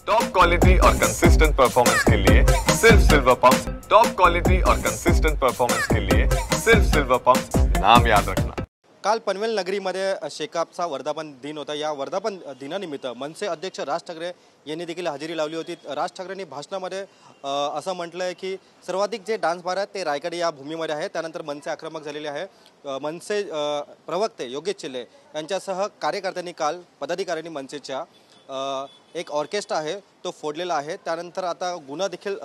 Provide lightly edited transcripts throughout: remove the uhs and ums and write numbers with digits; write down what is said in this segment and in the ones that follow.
Top quality और consistent performance के लिए सिर्फ सिल्वर पंप्स। टॉप क्वालिटी और कंसिस्टेंट परफॉर्मेंस के लिए सिर्फ सिल्वर पंप्स, नाम याद रखना। काल पनवेल नगरीमध्ये शेकापचा वर्धापन दिन होता। या वर्धापन दिनानिमित्त मनसे अध्यक्ष राज ठाकरे यांनी देखील हजेरी लावली होती। राज ठाकरेंनी भाषणामध्ये असं म्हटलं आहे की सर्वाधिक जे डान्स बार आहेत ते रायगड या भूमीमध्ये आहे। त्यानंतर मनसे आक्रमक झालेले आहे। मनसे प्रवक्ते योगेश चिल्ले यांच्यासह कार्यकर्त्यांनी काल पदाधिकाऱ्यांनी मनसेच्या एक ऑर्केस्ट्रा आहे तो फोडलेला आहे। त्यानंतर आता गुन्हा देखील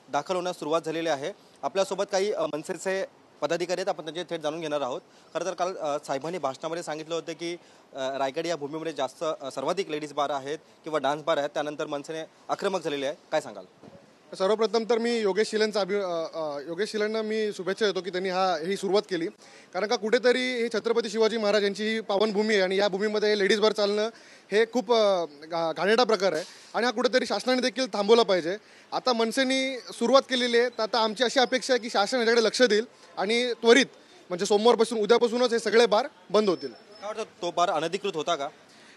दाखल होण्यास सुरुवात झालेली आहे। आपल्यासोबत काही मनसेचे पदाधिकारी आहेत, आपण त्यांचे थेट जाणून घेणार आहोत। खरं तर काल साहेबांनी भाषणामध्ये सांगितलं होतं की रायगड या भूमीमध्ये जास्त सर्वाधिक लेडीज बार आहेत किंवा डान्स बार आहेत, त्यानंतर मनसेने आक्रमक झालेले आहे। काय सांगाल? सर्वप्रथम तर मी योगेश शिलेंना मी शुभेच्छा देतो की त्यांनी ही सुरुवात केली, कारण का कुठेतरी हे छत्रपती शिवाजी महाराज यांची ही पावनभूमी आहे आणि या भूमीमध्ये लेडीज बार चालणं हे खूप घाणेरडा प्रकार आहे आणि हा कुठेतरी शासनाने देखील थांबवला पाहिजे। आता मनसेनी सुरुवात केलेली आहे, तर आता आमची अशी अपेक्षा आहे की शासन याच्याकडे लक्ष देईल आणि त्वरित म्हणजे सोमवारपासून उद्यापासूनच हे सगळे बार बंद होतील। काय वाटतं, तो बार अनधिकृत होता का?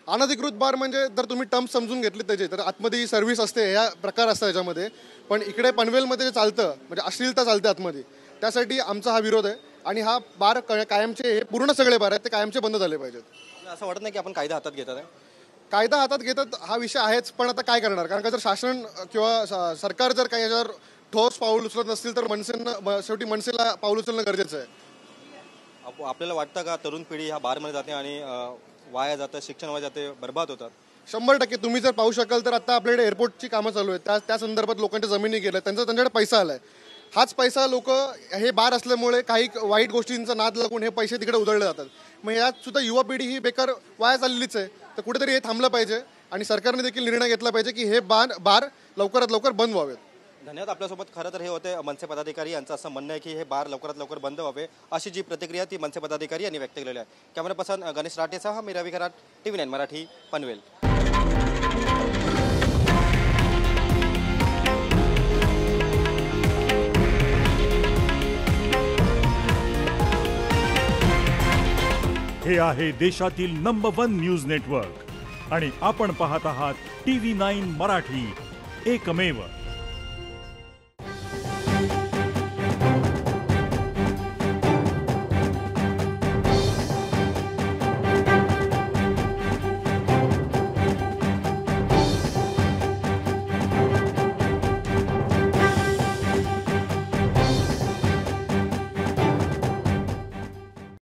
अनधिकृत बार म्हणजे जर तुम्ही टर्म समजून घेतले त्याचे तर आतमध्ये सर्व्हिस असते, या प्रकार असतात याच्यामध्ये। पण इकडे पनवेलमध्ये जे चालतं म्हणजे अश्लीलता चालते आतमध्ये, त्यासाठी आमचा हा विरोध आहे आणि हा बार कायमचे हे पूर्ण सगळे बार आहेत ते कायमचे बंद झाले पाहिजेत। असं वाटत नाही की आपण कायदा हातात घेतात आहे? कायदा हातात घेतात हा विषय आहेच, पण आता काय करणार, कारण का जर शासन किंवा सरकार जर काही याच्यावर ठोस पाऊल उचलत नसतील तर शेवटी मनसेला पाऊल उचलणं गरजेचं आहे। आपल्याला वाटतं का तरुण पिढी ह्या बारमध्ये जाते आणि वाया जातं, शिक्षण वाया जाते, बर्बाद होतात? 100% तुम्ही जर पाहू शकाल तर आता आपल्याकडे एअरपोर्टची कामं चालू आहेत, त्या संदर्भात लोकांच्या जमिनी गेल्या, त्यांच्याकडे पैसा आलाय। हाच पैसा लोक हे बार असल्यामुळे काही वाईट गोष्टींचा नाद लागून हे पैसे तिकडे उधळले जातात। मग यात सुद्धा युवा पिढी ही बेकार वाया चाललेलीच आहे। तर कुठेतरी हे थांबलं पाहिजे आणि सरकारने देखील निर्णय घेतला पाहिजे की हे बार लवकरात लवकर बंद व्हावेत। धन्यवाद। आपल्यासोबत खरं तर हे होते मनसे पदाधिकारी, यांचं असं म्हणणं आहे की हे बार लवकरात लवकर बंद व्हावे, अशी जी प्रतिक्रिया ती मनसे पदाधिकारी यांनी व्यक्त केलेली आहे। कॅमेरा पर्सन गणेश राठेसह मी रवी खरात, TV9 मराठी, पनवेल। हे आहे देशातील नंबर 1 न्यूज नेटवर्क आणि आपण पाहत आहात TV9 मराठी, एकमेव।